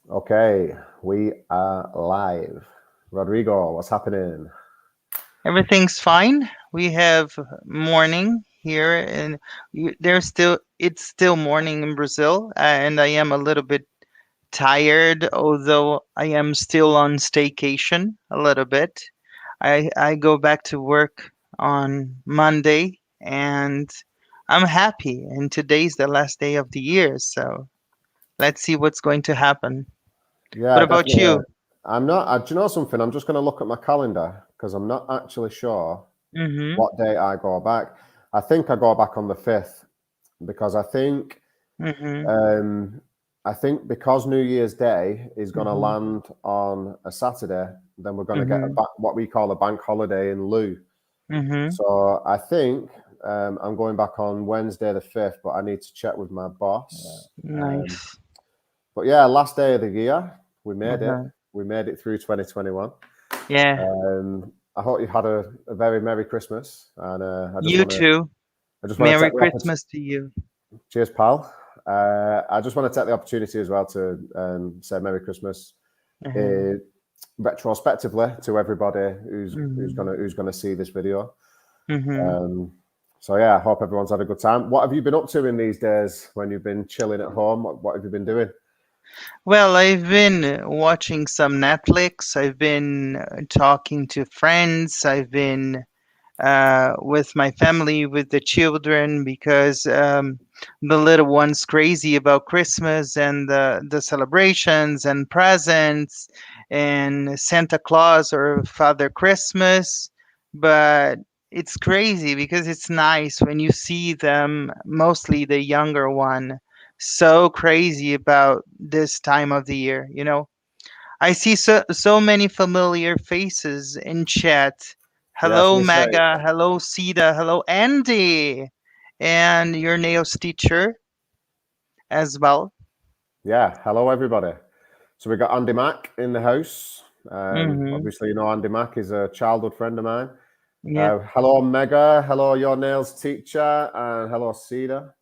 Okay, we are live. Rodrigo, what's happening? Everything's fine. We have morning here, and it's still morning in Brazil, and I am a little bit tired, although I am still on staycation a little bit. I go back to work on Monday, and I'm happy. And today's the last day of the year, so let's see what's going to happen. What Yeah, about definitely. you? I'm not. Do you know something? I'm just going to look at my calendar because I'm not actually sure Mm-hmm. what day I go back. I think I go back on the 5th because Mm-hmm. um, I think because New Year's Day is going to Mm-hmm. land on a Saturday, then we're going to get Mm-hmm. what we call a bank holiday in lieu. Mm-hmm. So I think I'm going back on Wednesday the 5th, but I need to check with my boss. Nice. But yeah, last day of the year, we made it. Uh-huh. We made it through 2021. Yeah. I hope you had a very merry Christmas, and You too. I just want to Merry take the opportunity. Christmas to you. Cheers, pal. I just want to take the opportunity as well to say Merry Christmas Uh-huh. uh, retrospectively to everybody Mm-hmm. who's gonna see this video. Mm-hmm. Um, so yeah, I hope everyone's had a good time. What have you been up to in these days when you've been chilling at home? What have you been doing? Well, I've been watching some Netflix. I've been talking to friends. I've been with my family, with the children, because the little one's crazy about Christmas and the celebrations and presents and Santa Claus or Father Christmas. But it's crazy because it's nice when you see them, mostly the younger one, so crazy about this time of the year. I see so many familiar faces in chat. Yeah, I was Hello, gonna say, Mega. Hello, Sita. Hello, Andy. And your nails teacher as well. yeah, hello everybody. So we got Andy Mack in the house. Mm-hmm. Obviously, you know Andy Mack is a childhood friend of mine. Yep. Hello Mega, hello your nails teacher, and hello Cedar.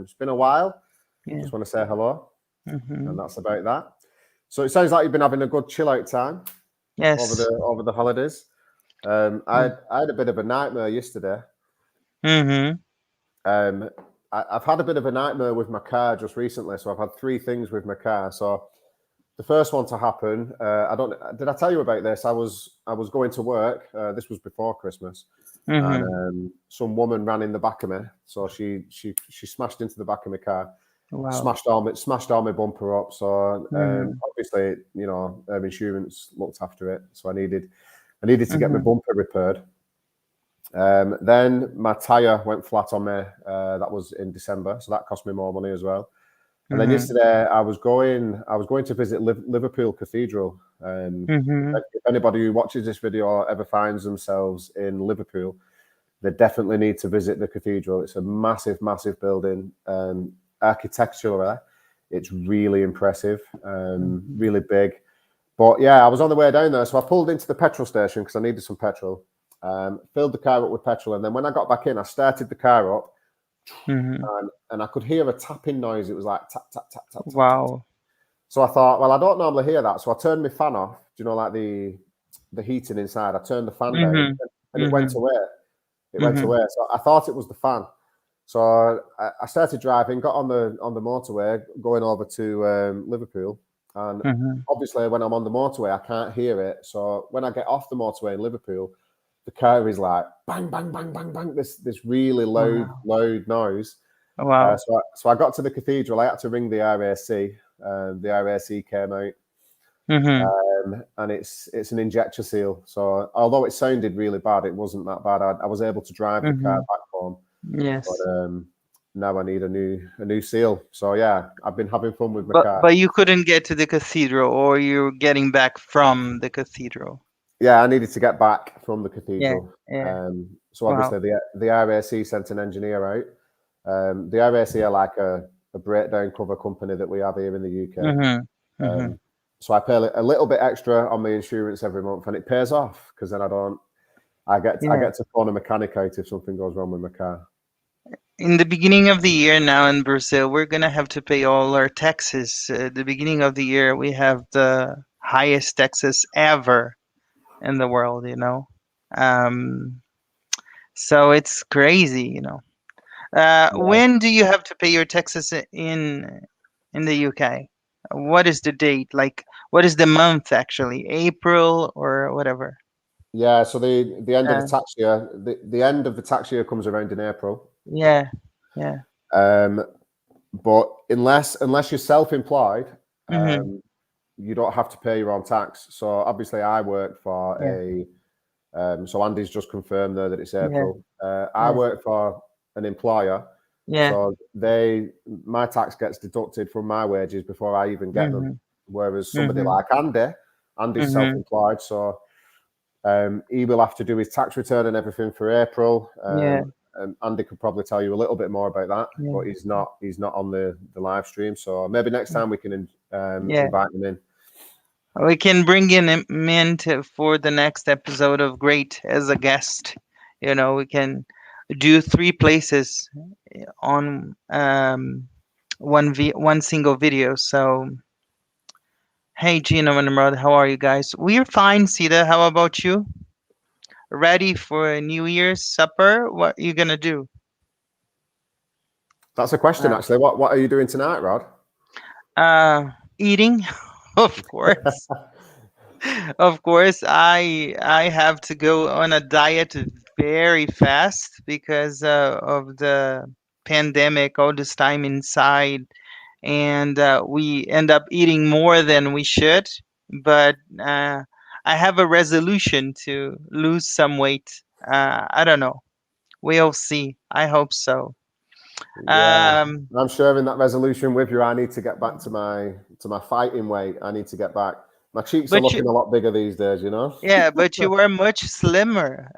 It's been a while. Yeah. Just want to say hello, Mm-hmm. and that's about that. So it sounds like you've been having a good chill out time Yes. over the holidays. I had a bit of a nightmare yesterday. Mm-hmm. Um, I've had a bit of a nightmare with my car just recently. So I've had three things with my car. So the first one to happen, I don't. Did I tell you about this? I was going to work. This was before Christmas, and Mm-hmm. some woman ran in the back of me. So she smashed into the back of my car, Wow. smashed all my bumper up. So Mm-hmm. obviously, you know, insurance looked after it. So I needed to get my Mm-hmm. bumper repaired. Then my tire went flat on me. That was in December, so that cost me more money as well. And then Mm-hmm. yesterday, I was going to visit Liverpool Cathedral. Mm-hmm. If anybody who watches this video ever finds themselves in Liverpool, they definitely need to visit the cathedral. It's a massive, massive building. Architecturally, it's really impressive, Mm-hmm. really big. But yeah, I was on the way down there, so I pulled into the petrol station because I needed some petrol. Filled the car up with petrol, and then when I got back in, I started the car up, Mm-hmm. and I could hear a tapping noise. It was like tap tap tap tap tap tap tap. Wow. So I thought, well, I don't normally hear that, so I turned my fan off. Do you know, like the heating inside? I turned the fan down, Mm-hmm. and it went Mm-hmm. away. It went Mm-hmm. away. So I thought it was the fan. So I started driving, got on the motorway, going over to Liverpool, and Mm-hmm. obviously when I'm on the motorway, I can't hear it. So when I get off the motorway in Liverpool, the car is like bang, bang, bang, bang, bang. This really Wow. loud noise. Wow. So I got to the cathedral. I had to ring the RAC. The RAC came out, Mm-hmm. and it's an injector seal. So although it sounded really bad, it wasn't that bad. I was able to drive the car Mm-hmm. back home, but Yes. now I need a new seal. So yeah, I've been having fun with my But car. but you couldn't get to the cathedral, or you're getting back from the cathedral. Yeah, I needed to get back from the Yeah, cathedral. yeah. So Wow. obviously the RAC sent an engineer out. The RAC are like a breakdown cover company that we have here in the UK. Mhm. Mhm. Um, so I pay a little bit extra on my insurance every month, and it pays off because then I Yeah. get to phone a mechanic out if something goes wrong with my car. in the beginning of the year now in Brazil, we're gonna have to pay all our taxes. The beginning of the year, we have the highest taxes ever in the world, you know. Um, so it's crazy, you know. Yeah. When do you have to pay your taxes in the UK? What is the date? Like, what is the month actually? April or whatever? Yeah, so the end of the Uh, tax year, the end of the tax year comes around in April. yeah, yeah. Um, but unless you're self-employed, Mhm. you don't have to pay your own tax. So obviously, I work for Yeah, a. So Andy's just confirmed there that it's yeah, April. I yeah, work for an employer, yeah. so my tax gets deducted from my wages before I even get them. Mhm. Whereas somebody Mhm. like Andy's Mhm. self-employed, so he will have to do his tax return and everything for April. Yeah, And Andy could probably tell you a little bit more about that, yeah, but he's not on the live stream. So maybe next time we can yeah. invite him in. We can bring in him in for the next episode of Great as a guest. You know, we can do three places on one single video. So, hey, Gino and Nimrod, how are you guys? We're fine, Sita. How about you? Ready for a New Year's supper? What are you gonna do? That's a question, Uh, actually. What are you doing tonight, Rod? Eating, of course. Of course, I have to go on a diet very fast because of the pandemic, all this time inside, and we end up eating more than we should. But I have a resolution to lose some weight. I don't know. We'll see. I hope so. Yeah, Um, I'm sharing that resolution with you. I need to get back to my fighting weight. I need to get back. My cheeks are but looking you, a lot bigger these days, you know. yeah, but you were much slimmer.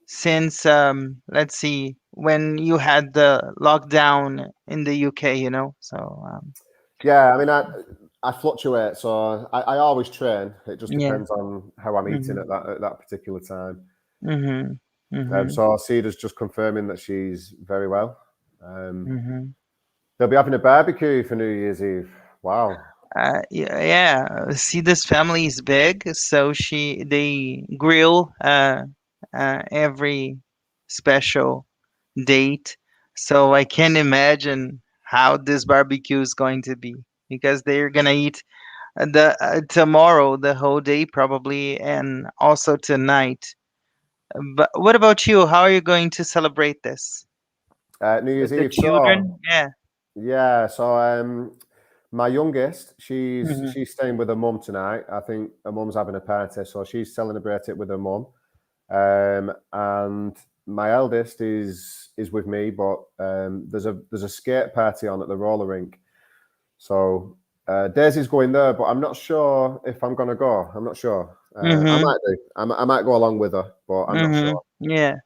Since let's see, when you had the lockdown in the UK, you know. So Yeah, I mean, I fluctuate, so I always train. It just yeah. depends on how I'm eating Mhm. at that particular time. Mhm. Mhm. So Cedar's just confirming that she's very well. Um, Mhm. they'll be having a barbecue for New Year's Eve. Wow. Yeah, yeah. See, this family is big, so they grill every special date. So I can imagine how this barbecue is going to be because they're gonna eat the tomorrow the whole day probably, and also tonight. But what about you? How are you going to celebrate this New with Year's the Eve. So children? Yeah. yeah, so my youngest, Mhm. she's staying with her mum tonight. I think her mum's having a party, so she's celebrating it with her mum. And my eldest is with me, but there's a skate party on at the roller rink. So Daisy's going there, but I'm not sure if I'm going to go. I'm not sure. I Mhm. might do. I might go along with her, but I'm not Mhm. sure. Yeah.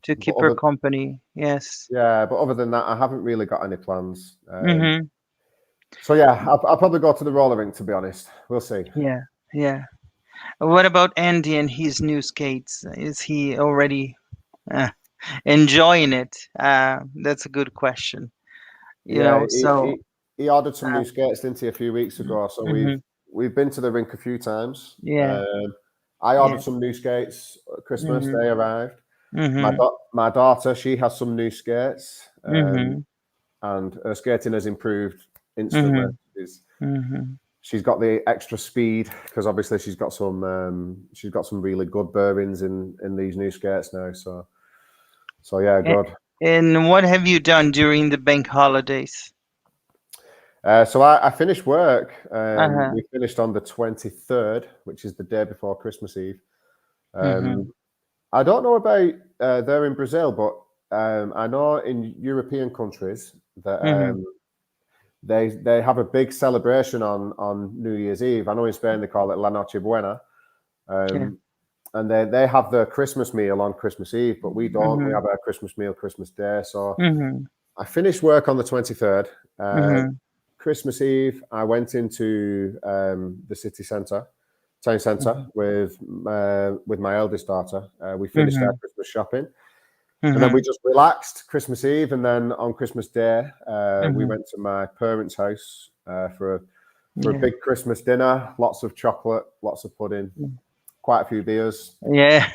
To But keep her other company. Yes. yeah, but other than that, I haven't really got any plans. Mhm. So yeah, I'll probably go to the roller rink. To be honest, we'll see. Yeah. Yeah. What about Andy and his new skates? Is he already uh, enjoying it? That's a good question. You Yeah, know. So. he ordered some Uh, new skates, didn't he, a few weeks ago? So mhm. we've been to the rink a few times. Yeah. I Yeah. ordered some new skates at Christmas. Mhm. They arrived. Mhm. My daughter, she has some new skates, Mhm. and her skating has improved instantly. Mhm. Mhm. She's got the extra speed because obviously she's got some really good bearings in these new skates now. So yeah, A- good. And what have you done during the bank holidays? So I finished work. Uh-huh. We finished on the 23rd, which is the day before Christmas Eve. Mhm. Um, I don't know about there in Brazil, but I know in European countries that Mhm. they have a big celebration on New Year's Eve. I know in Spain they call it La Noche Buena, Yeah. um, and they have their Christmas meal on Christmas Eve, but we don't. We Mhm. have our Christmas meal Christmas Day. So Mhm. I finished work on the 23rd. Mhm. Christmas Eve, I went into the city centre, town centre, Mhm. with my eldest daughter. We finished our Mhm. Christmas shopping, And then Mm-hmm. we just relaxed Christmas Eve, and then on Christmas Day, we Mm-hmm. went to my parents' house for a Yeah. big Christmas dinner. Lots of chocolate, lots of pudding, quite a few beers. Yeah.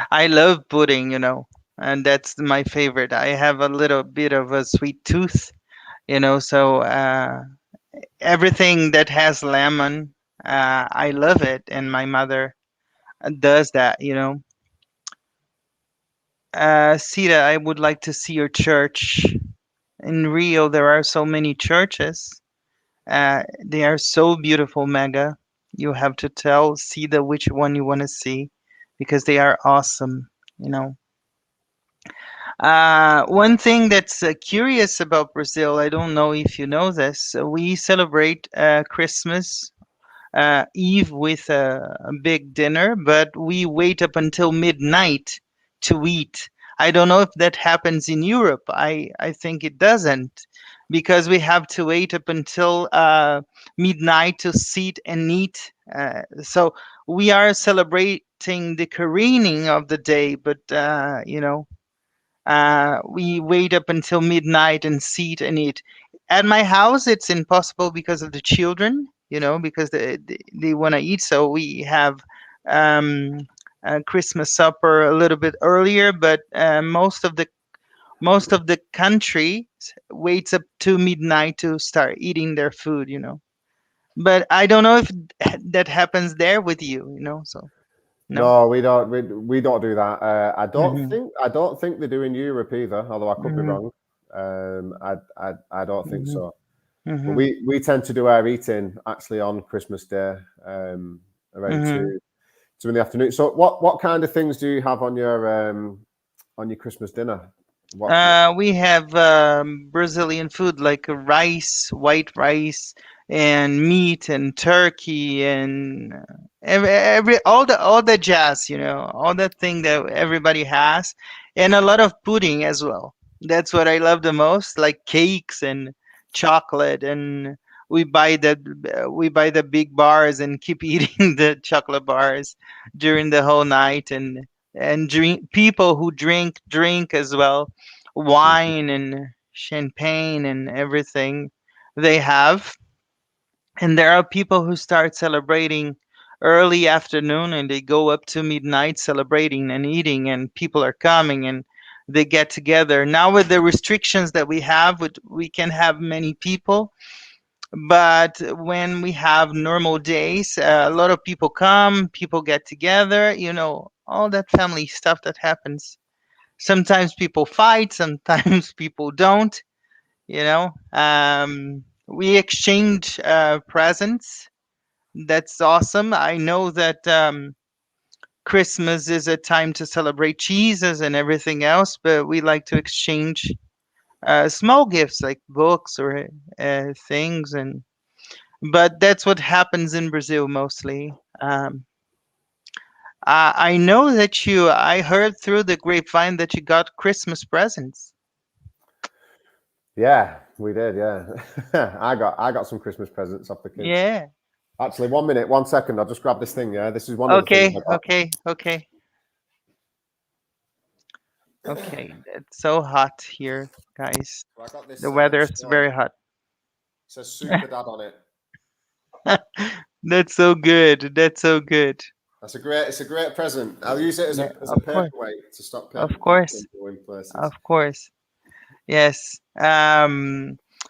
I love pudding, and that's my favorite. I have a little bit of a sweet tooth, so everything that has lemon, I love it, and my mother does that. Sita, I would like to see your church. In Rio, there are so many churches. They are so beautiful, Mega. You have to tell Sita which one you want to see because they are awesome, you know. One thing that's curious about Brazil, I don't know if you know this, we celebrate Christmas Eve with a big dinner, but we wait up until midnight to eat. I don't know if that happens in Europe. I think it doesn't because we have to wait up until midnight to sit and eat. So we are celebrating the careening of the day, but we wait up until midnight and sit and eat. At my house, it's impossible because of the children, because they want to eat. So we have a Christmas supper a little bit earlier, but most of the country waits up to midnight to start eating their food. But I don't know if that happens there with you, so no. No, we don't. We don't do that. I don't Hmm. think. I don't think they do in Europe either. Although I could be Hmm. wrong. I don't think Hmm. so. But Hmm. we tend to do our eating actually on Christmas Day, around Hmm. two in the afternoon. So what kind of things do you have on your Christmas dinner? What We have Brazilian food like rice, white rice, and meat and turkey and every all the jazz, all the thing that everybody has, and a lot of pudding as well. That's what I love the most, like cakes and chocolate, and we buy the big bars and keep eating the chocolate bars during the whole night, and drink people who drink as well, wine and champagne and everything they have. And there are people who start celebrating early afternoon and they go up to midnight celebrating and eating, and people are coming and they get together. Now with the restrictions that we have, we can have many people, but when we have normal days, a lot of people come, people get together, all that family stuff that happens. Sometimes people fight, sometimes people don't. We exchange presents. That's awesome. I know that Christmas is a time to celebrate Jesus and everything else, but we like to exchange small gifts like books or things. And but that's what happens in Brazil mostly. I know that I heard through the grapevine that you got Christmas presents. Yeah, we did. Yeah, I got some Christmas presents off the kids. Yeah. Actually, 1 minute, 1 second. I'll just grab this thing. Yeah, this is one of the things Okay. I got. Okay. Okay. Okay. It's so hot here, guys. So I got The this weather is stone. very hot. It says "Super Dad" on it. That's so good. That's so good. It's a great present. I'll use it as Yeah, a of course. paperweight to stop Of paper course. from going Of places. course. Yes.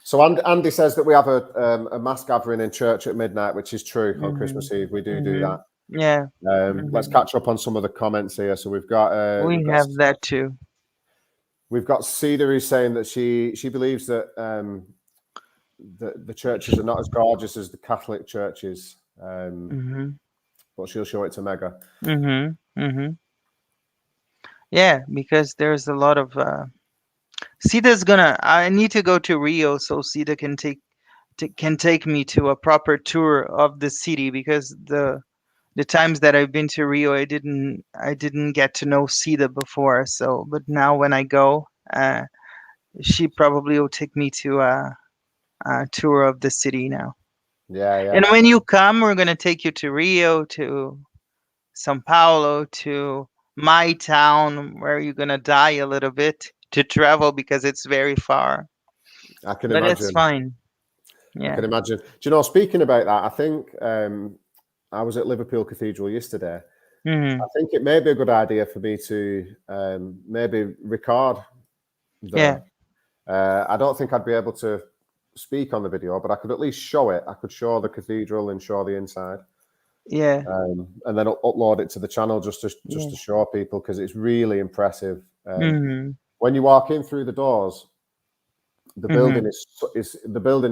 So Andy says that we have a mass gathering in church at midnight, which is true on Mhm. Christmas Eve. We do Mhm. that. Yeah. Let's Mhm. catch up on some of the comments here. So we've got We have that too. Cedar who's saying that she believes that the churches are not as gorgeous as the Catholic churches, Mhm. but she'll show it to Mega. Mhm. Mhm. Yeah, because there's a lot of Sita's gonna. I need to go to Rio so Sita can take me to a proper tour of the city, because the times that I've been to Rio, I didn't get to know Sita before. So, but now when I go, she probably will take me to a tour of the city now. Yeah, yeah. And when you come, we're gonna take you to Rio, to São Paulo, to my town where you're gonna die a little bit to travel because it's very far. I can But it's imagine. fine. I Yeah. can imagine. Do you know, speaking about that, I think I was at Liverpool Cathedral yesterday. Hmm. I think it may be a good idea for me to maybe record Yeah. there. I don't think I'd be able to speak on the video, but I could at least show it. I could show the cathedral and show the inside, Yeah. and then upload it to the channel just Yeah. to show people, because it's really impressive. Hmm. When you walk in through the doors, the Hmm. building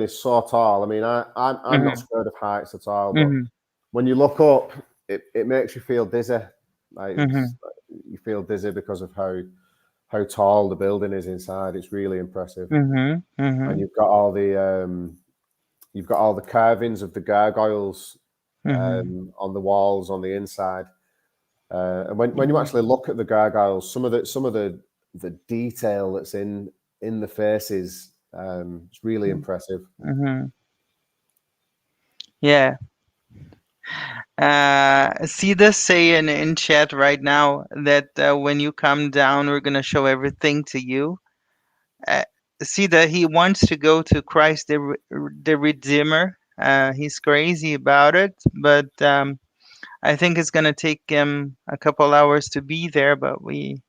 is so tall. I mean, I'm not Hmm. scared of heights at all, but Hmm. when you look up, it makes you feel dizzy. Like Hmm. you feel dizzy because of how tall the building is inside. It's really impressive, Hmm. and Hmm. you've got all the carvings of the gargoyles Hmm. on the walls on the inside. And when you Hmm. actually look at the gargoyles, some of the detail that's in the faces, it's really impressive. Hmm. Yeah. See this say in chat right now that when you come down, we're gonna show everything to you. Uh, See that he wants to go to Christ the Redeemer. He's crazy about it, but I think it's gonna take him a couple hours to be there, but we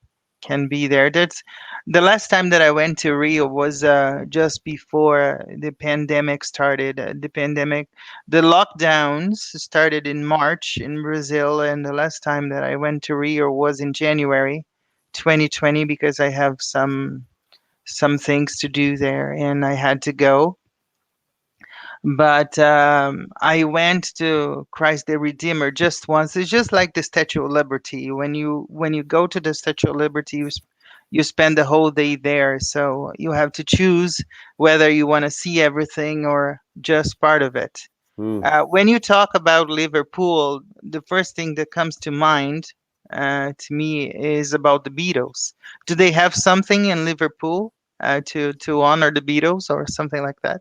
can be there. That's the last time that I went to Rio was just before the pandemic started. The lockdowns started in March in Brazil, and the last time that I went to Rio was in January 2020 because I have some things to do there, and I had to go. But I went to Christ the Redeemer just once. It's just like the Statue of Liberty. When you go to the Statue of Liberty, you spend the whole day there. So you have to choose whether you want to see everything or just part of it. Hmm. When you talk about Liverpool, the first thing that comes to mind to me is about the Beatles. Do they have something in Liverpool to honor the Beatles or something like that?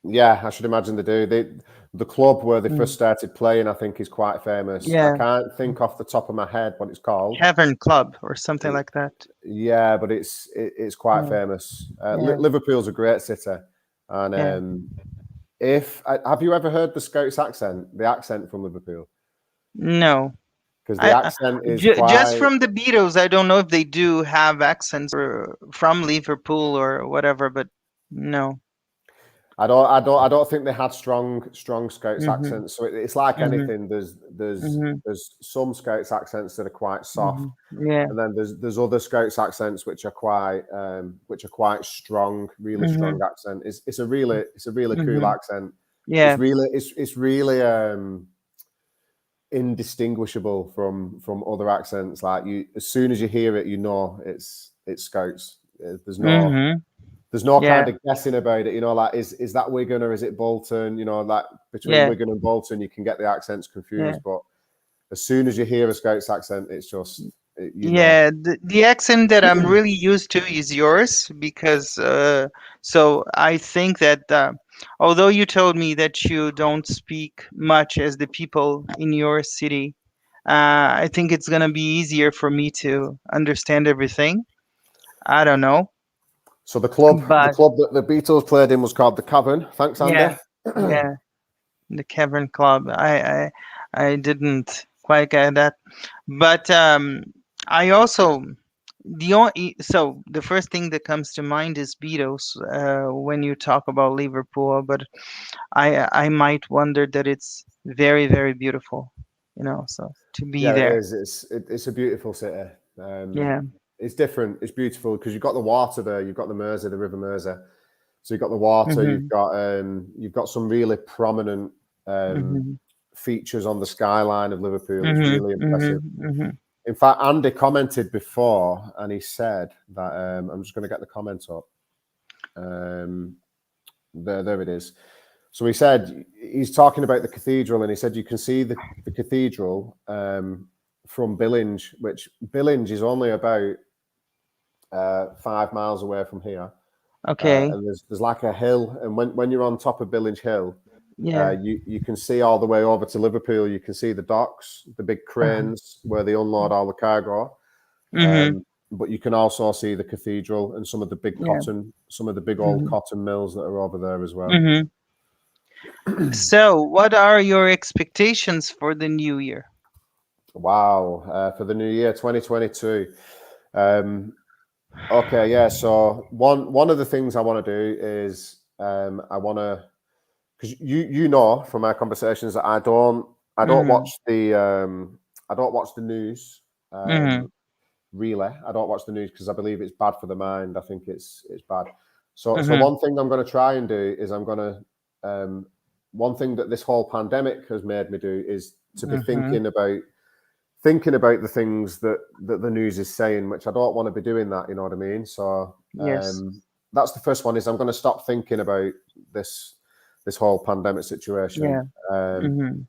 Yeah, I should imagine they do. The club where they first Mm. started playing, I think, is quite famous. I Yeah. can't think off the top of my head what it's called. Cavern Club or something like that. Yeah, but it's quite Yeah, famous. yeah, Liverpool's a great city, and yeah. if have you ever heard the Scots accent? The accent from Liverpool, No, because the I accent is just quite. from the Beatles, I don't know if they do have accents or from Liverpool or whatever, but no. I don't think they had strong Scots Mhm, accents. So it's like mhm, anything. mhm, There's some Scots accents that are quite soft, mhm. Yeah. and then there's other Scots accents which are quite strong, really strong Mhm. accent. It's a really cool Mhm. accent. Yeah. It's really indistinguishable from other accents. Like you, as soon as you hear it, you know it's Scots. Mhm. There's no Yeah. kind of guessing about it. You know, like is that Wigan or is it Bolton? You know, like between Yeah. Wigan and Bolton, you can get the accents Yeah. confused. But as soon as you hear a Scots accent, it's just you know. Yeah, the accent that I'm really used to is yours because so I think that although you told me that you don't speak much as the people in your city, I think it's gonna be easier for me to understand everything. I don't know, So the but club that the Beatles played in was called the Cavern. Thanks, Andy. yeah, yeah, the Cavern Club. I didn't quite get that, but I also so the first thing that comes to mind is Beatles when you talk about Liverpool, but I might wonder that it's very very beautiful, so to be Yeah, it there. is. It's a beautiful city. Yeah. It's different. It's beautiful because you've got the water there. You've got the Mersey, the River Mersey. So you've got the water. Mhm. You've got some really prominent Mhm. features on the skyline of Liverpool. It's Mhm. really Mhm. impressive. Mhm. In fact, Andy commented before, and he said that I'm just going to get the comment up. There it is. So he said he's talking about the cathedral, and he said you can see the cathedral from Billinge, which Billinge is only about 5 miles away from here. Okay. And there's like a hill, and when you're on top of Billinge Hill, Yeah. you can see all the way over to Liverpool. You can see the docks, the big Uh-huh. cranes where they unload all the cargo. Mm-hmm. But you can also see the cathedral and Yeah. some of the big old Mm-hmm. cotton mills that are over there as well. Mm-hmm. So, what are your expectations for the new year? Wow, for the new year 2022. Um, okay, yeah. So one of the things I want to do is I want to, because you know from our conversations that I don't Mm-hmm. watch the I don't watch the news. Mm-hmm. Um, Really, I don't watch the news because I believe it's bad for the mind. I think it's bad. So Mm-hmm. one thing I'm going to try and do is I'm going to one thing that this whole pandemic has made me do is to be Mm-hmm. thinking about the things that the news is saying, which I don't want to be doing that. You know what I mean? So Yes. that's the first one. Is I'm going to stop thinking about this this whole pandemic situation. Yeah. Um, Mm-hmm.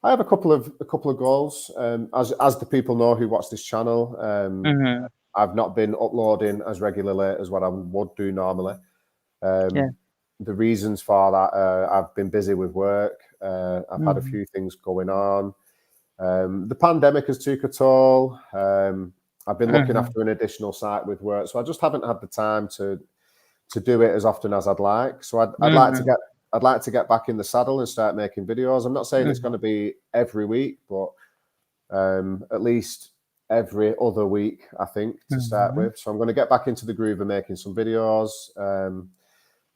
I have a couple of goals. As the people know who watch this channel, Mm-hmm. I've not been uploading as regularly as what I would do normally. Yeah. The reasons for that, I've been busy with work. I've had a Mm-hmm. few things going on. The pandemic has took a toll. I've been looking Mm-hmm. after an additional site with work, so I just haven't had the time to do it as often as I'd like. So Mm-hmm. I'd like to get back in the saddle and start making videos. I'm not saying it's going to be every week, but at least every other week, I think, to start Mm-hmm. with. So I'm going to get back into the groove of making some videos,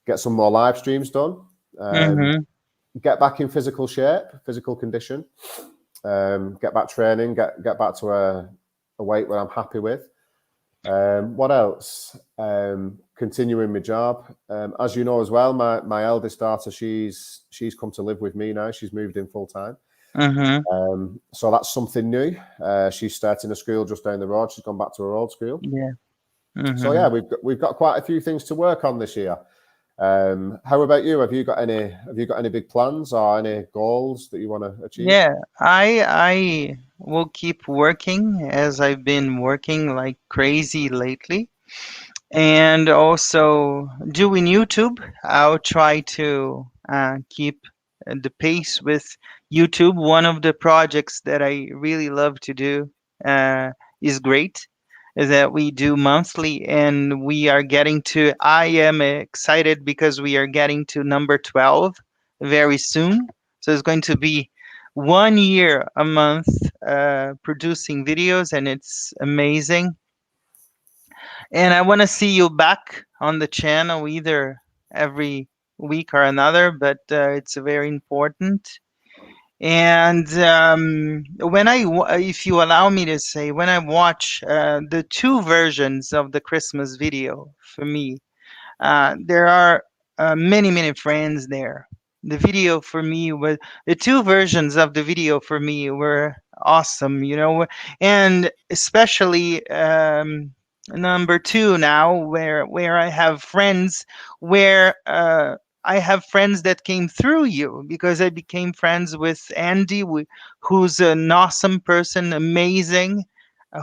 get some more live streams done, um, Mm-hmm. get back in physical shape, physical condition, get back training, get back to a weight where I'm happy with. What else? Continuing my job. As you know as well, my eldest daughter, she's come to live with me now. She's moved in full time. Mm-hmm. So that's something new. She's starting a school just down the road. She's gone back to her old school. Yeah. So yeah, Mm-hmm. we've got quite a few things to work on this year. How about you? Have you got any big plans or any goals that you want to achieve? Yeah. I will keep working as I've been working like crazy lately. And also doing YouTube. I'll try to keep the pace with YouTube. One of the projects that I really love to do uh, is great. Is that we do monthly, and we are getting to. I am excited because we are getting to number 12 very soon. So it's going to be 1 year a month producing videos, and it's amazing, and I want to see you back on the channel either every week or another, but it's very important. And if you allow me to say, when I watch the two versions of the Christmas video for me, there are many, many friends there. The video for me was the two versions of the video for me were awesome, and especially number two now, where I have friends, where I have friends that came through you because I became friends with Andy, who's an awesome person, amazing,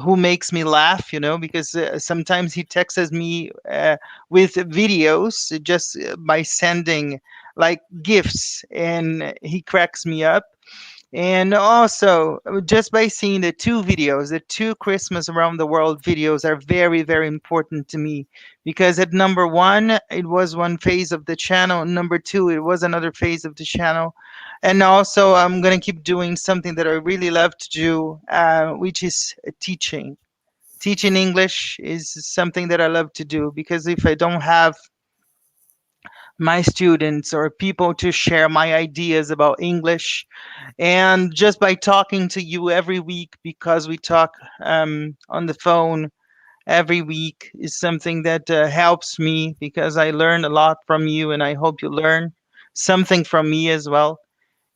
who makes me laugh, because sometimes he texts me with videos just by sending like gifts, and he cracks me up. And also, just by seeing the two Christmas around the world videos are very, very important to me, because at number one, it was one phase of the channel. Number two, it was another phase of the channel. And also, I'm going to keep doing something that I really love to do, which is teaching. Teaching English is something that I love to do, because if I don't have my students or people to share my ideas about English, and just by talking to you every week, because we talk on the phone every week, is something that helps me, because I learn a lot from you, and I hope you learn something from me as well.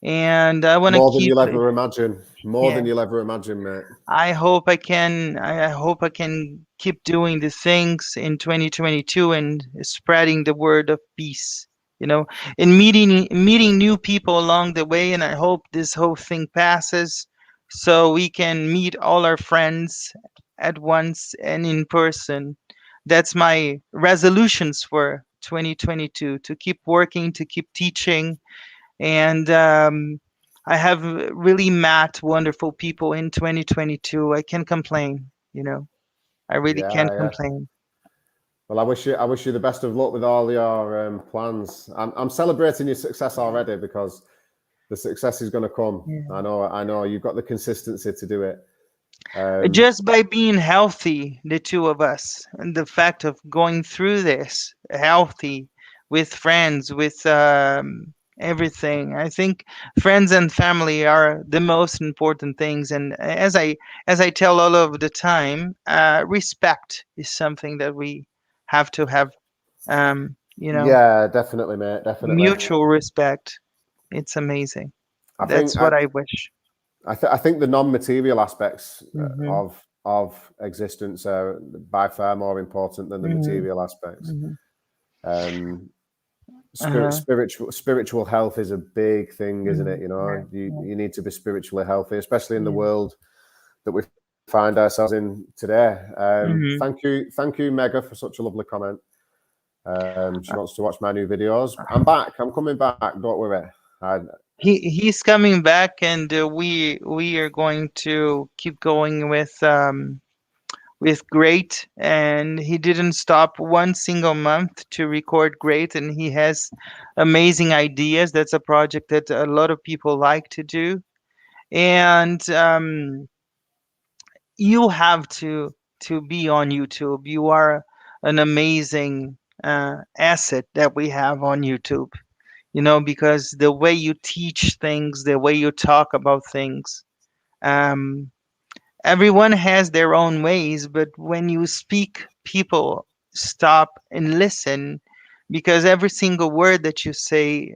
And I want to More than keep, you'll ever imagine. More yeah. than you'll ever imagine, mate. I hope I can keep doing the things in 2022 and spreading the word of peace, and meeting new people along the way. And I hope this whole thing passes, so we can meet all our friends at once and in person. That's my resolutions for 2022, to keep working, to keep teaching, and I have really met wonderful people in 2022. I can complain. I really can't Yeah. complain. Well, I wish you the best of luck with all your plans. I'm celebrating your success already because the success is going to come. Yeah. I know you've got the consistency to do it. Um, Just by being healthy, the two of us, and the fact of going through this healthy with friends, with everything. I think friends and family are the most important things. And as I tell all of the time, respect is something that we have to have. You know, yeah, definitely, mate, definitely. mutual respect. It's amazing. I think That's what I wish. I think the non-material aspects Hmm. of existence are by far more important than the Hmm. material aspects. Hmm. Um, Uh-huh. spiritual health is a big thing, isn't it? Hmm. You Yeah, know, yeah, you need to be spiritually healthy, especially in the yeah. world that we find ourselves in today. Hmm. Thank you, Mega, for such a lovely comment. She wants to watch my new videos. I'm back. I'm coming back. Don't worry. I, He's coming back, and we are going to keep going with Great, and he didn't stop one single month to record Great, and he has amazing ideas. That's a project that a lot of people like to do, and you have to be on YouTube. You are an amazing asset that we have on YouTube. You know, because the way you teach things, the way you talk about things, um, everyone has their own ways, but when you speak, people stop and listen because every single word that you say,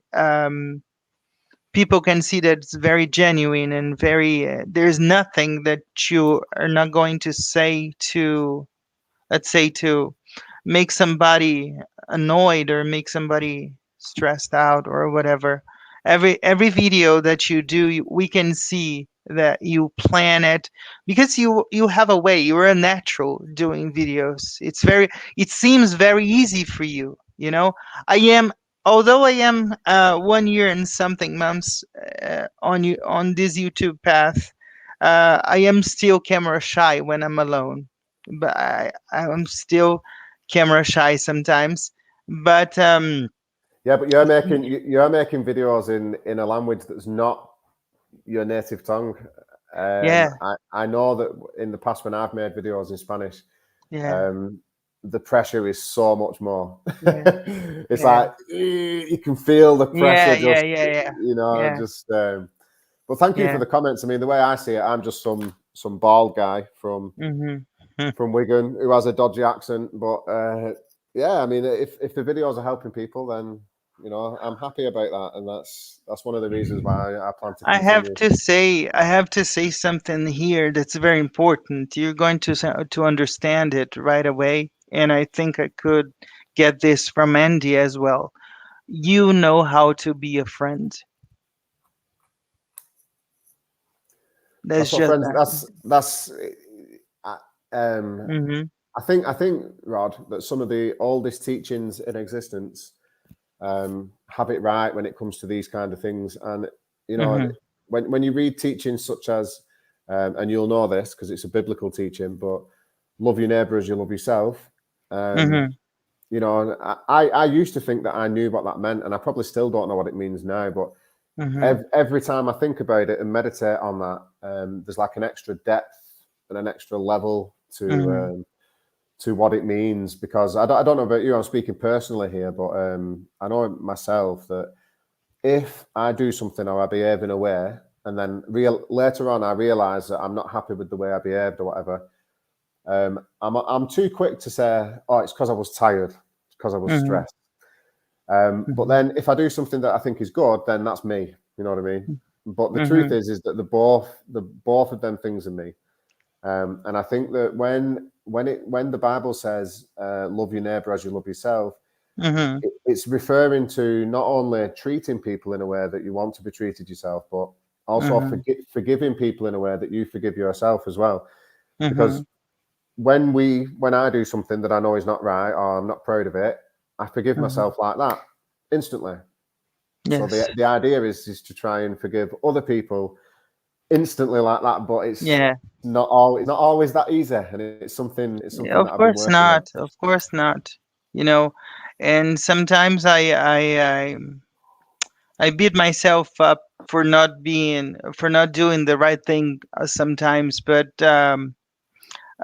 people can see that it's very genuine and very, there's nothing that you are not going to say to, let's say, to make somebody annoyed or make somebody stressed out or whatever. Every video that you do, we can see that you plan it because you have a way. You're a natural doing videos. It seems very easy for you. You know, I am. Although I am 1 year and something months on this YouTube path, I am still camera shy when I'm alone. But I'm still camera shy sometimes. But yeah, but you're making videos in a language that's not your native tongue. yeah, I know that in the past when I've made videos in Spanish, yeah, um, the pressure is so much more. yeah, It's yeah, like you can feel the yeah, pressure yeah, just, yeah, yeah, you know, yeah, just. But thank you for yeah. the comments. I mean, the way I see it, I'm just some bald guy Mm-hmm. from Wigan who has a dodgy accent. But yeah, I mean, if the videos are helping people, then you know I'm happy about that, and that's one of the reasons why I plan to continue. I have to say something here that's very important. You're going to understand it right away, and I think I could get this from Andy as well. You know how to be a friend. That's That's what just friends. that. That's. I, um, Mm-hmm. I think Rod that some of the oldest teachings in existence have it right when it comes to these kind of things. And you know, Mm-hmm. when you read teachings such as, and you'll know this because it's a biblical teaching, but love your neighbor as you love yourself. Um, Mm-hmm. you know, I used to think that I knew what that meant, and I probably still don't know what it means now. But Mm-hmm. every time I think about it and meditate on that, there's like an extra depth and an extra level Mm-hmm. to what it means. Because I don't know about you, I'm speaking personally here, but I know myself that if I do something or I behave in a way, and then later on I realise that I'm not happy with the way I behaved or whatever, I'm too quick to say, "Oh, it's because I was tired, it's because I was Mm-hmm. stressed." But then if I do something that I think is good, then that's me. You know what I mean? But the truth Mm-hmm. is that the both of them things are me. And I think that when the Bible says love your neighbor as you love yourself, Mm-hmm. it's referring to not only treating people in a way that you want to be treated yourself, but also Mm-hmm. forgiving people in a way that you forgive yourself as well. Mm-hmm. Because when I do something that I know is not right or I'm not proud of it, I forgive Mm-hmm. myself like that instantly. So Yes. the idea is to try and forgive other people instantly like that, but Yeah. it's not always that easy, and it's something that Of I've been course working on. not. Of course not. You know, and sometimes I beat myself up for not doing the right thing sometimes, but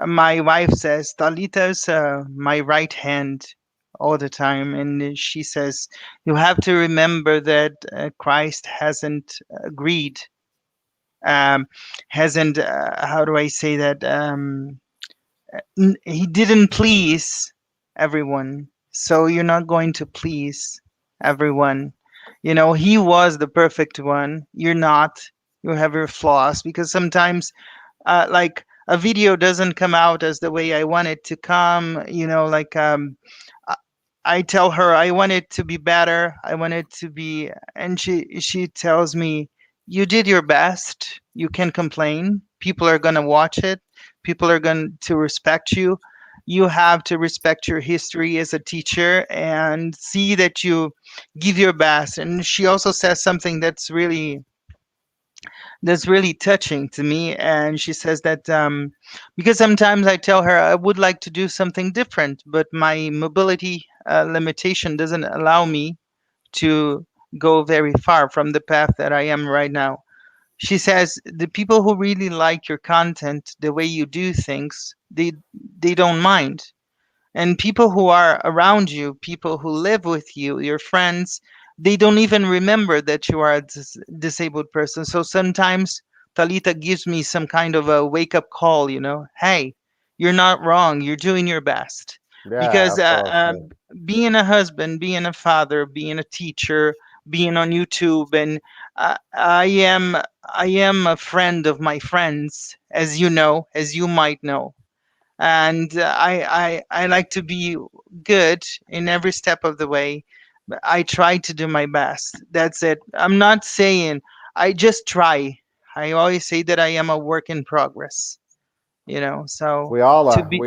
my wife says Talita's my right hand all the time, and she says you have to remember that Christ hasn't agreed, um, hasn't how do I say that he didn't please everyone, so you're not going to please everyone. You know, he was the perfect one. You're not. You have your flaws because sometimes like a video doesn't come out as the way I want it to come. You know, like I I tell her I want it to be better. I want it to be, and she tells me, "You did your best. You can complain. People are gonna watch it. People are going to respect you. You have to respect your history as a teacher and see that you give your best." And she also says something that's really touching to me. And she says that because sometimes I tell her I would like to do something different, but my mobility limitation doesn't allow me to go very far from the path that I am right now. She says the people who really like your content, the way you do things, they don't mind. And people who are around you, people who live with you, your friends, they don't even remember that you are a disabled person. So sometimes Talita gives me some kind of a wake up call, you know, hey, you're not wrong, you're doing your best. Yeah, Because of course. Yeah. being a husband, being a father, being a teacher, being on YouTube, and I am a friend of my friends, as you know, as you might know, and I like to be good in every step of the way. But I try to do my best. That's it. I'm not saying I just try. I always say that I am a work in progress. You know, so We all to are. be.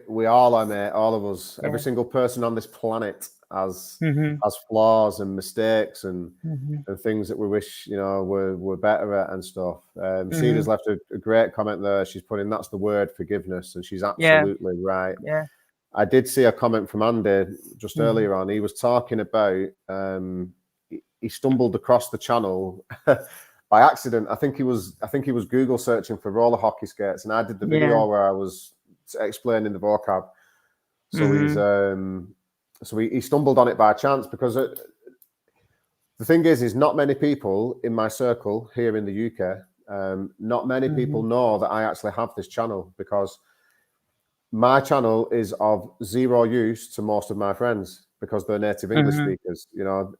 We all are, mate. All of us. Every Yeah. single person on this planet Mhm. has flaws and mistakes Mhm. and things that we wish were better at and stuff. Ceda's Mhm. left a great comment there. She's putting that's the word forgiveness, and she's Yeah. absolutely right. Yeah. I did see a comment from Andy just Mhm. earlier on. He was talking about he stumbled across the channel by accident. I think he was Google searching for roller hockey skates, and I did the Yeah. video where I was explaining the vocab. So Mhm. he stumbled on it by chance because the thing is not many people in my circle here in the UK, not many people Mhm. know that I actually have this channel because my channel is of zero use to most of my friends because they're native English Mhm. speakers. You know,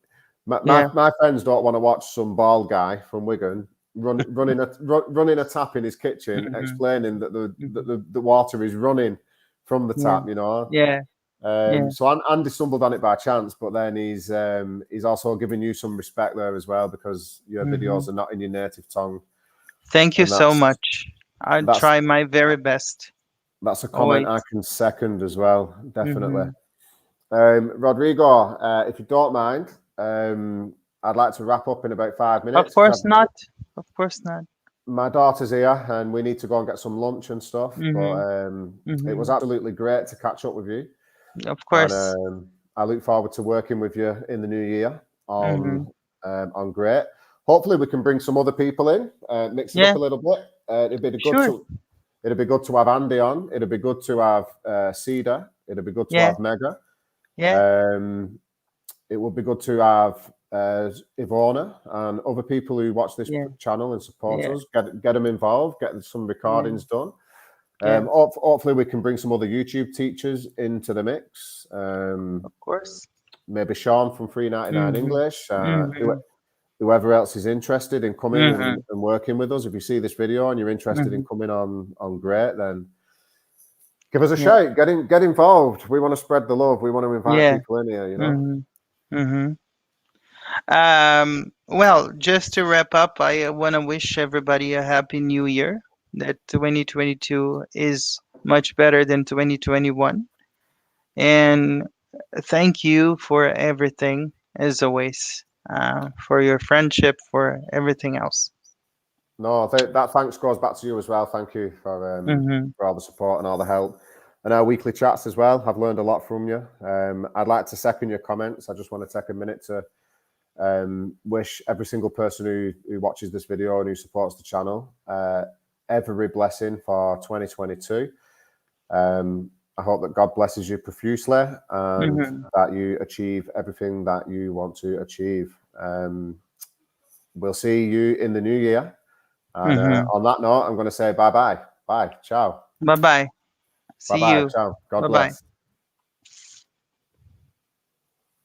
my, my, Yeah. my friends don't want to watch some bald guy from Wigan running a tap in his kitchen, Mhm. explaining that Mhm. the water is running from the Yeah. tap. You know, Yeah. Yeah. so Andy stumbled on it by chance, but then he's also giving you some respect there as well because your videos Mhm. are not in your native tongue, Thank you and so much. I'll that's try my very best. that's a comment Always. I can second as well, definitely. Mhm. Rodrigo, if you don't mind, I'd like to wrap up in about Of 5 minutes course because not. Of course not. my daughter's here and we need to go and get some lunch and stuff. But Mhm. it was Mhm. absolutely great to catch up with you, Of and course. I look forward to working with you in the new year Mhm. on Great. Hopefully, we can bring some other people in, mix it up Yeah. a little bit. Sure. It'd be good to have Andy on. It'd be good to have Cedar. It'd be good to Yeah. have Mega. Yeah. Um, it would be good to have Ivona and other people who watch this Yeah. channel and support Yeah. us. Get them involved. Get some Yeah. recordings done. Yeah. Hopefully, we can bring some other YouTube teachers into the mix. Of course. Maybe Sean from 399 Mhm. English. Mhm. Whoever else is interested in coming Mhm. and working with us. If you see this video and you're interested in Mhm. coming on Great, then give us a Yeah. shout. Get involved. We want to spread the love. We want to invite Yeah. people in here. Mhm. Mhm. Well, just to wrap up, I want to wish everybody a happy new year. That 2022 is much better than 2021. And thank you for everything, as always, for your friendship, for everything else. No, that thanks goes back to you as well. Thank you for all the support and all the help. And our weekly chats as well. I've learned a lot from you. I'd like to second your comments. I just want to take a minute to wish every single person who watches this video and who supports the channel every blessing for 2022. I hope that God blesses you profusely and that you achieve everything that you want to achieve. We'll see you in the new year. And on that note, I'm going to say bye-bye. Bye. Ciao. Bye-bye. See Bye-bye. you. Ciao. God Bye-bye. bless.